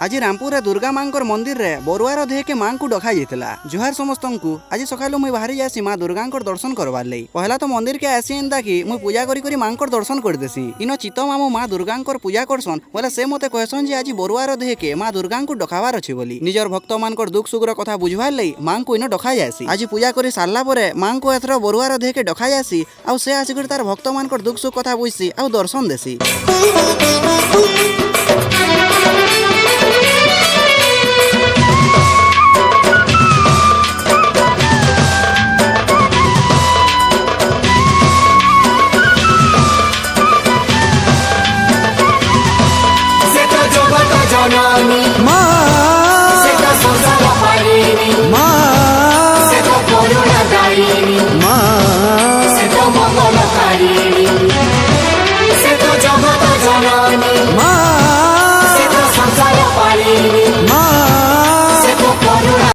आज रामपुर दुर्गा मांकर मंदिर रे बरुआर देह के मां को डका जाइतिला। जुहार समस्त को आज सकालु मुई बाहरी जासी मां दुर्गा दर्शन करवार लई। पहला तो मंदिर के आसी एंदा कि मुई पूजा करी करी मां दर्शन कर देसी। इनो चितो मामू मां दुर्गा पूजा करसन बोले से मते कहसन जे आज बरुआर देह के मां दुर्गा को डकावार अछि बोली। निजर भक्त मानकर दुख सुख कथा बुझवार लई मां को इनो डका जासी। आज पूजा करी सारला परे मां को एथरो बरुआर देह के डका जासी आउ से आसिकर तार भक्त मानकर दुख सुख कथा बुझसी आउ दर्शन देसी। जगतजननी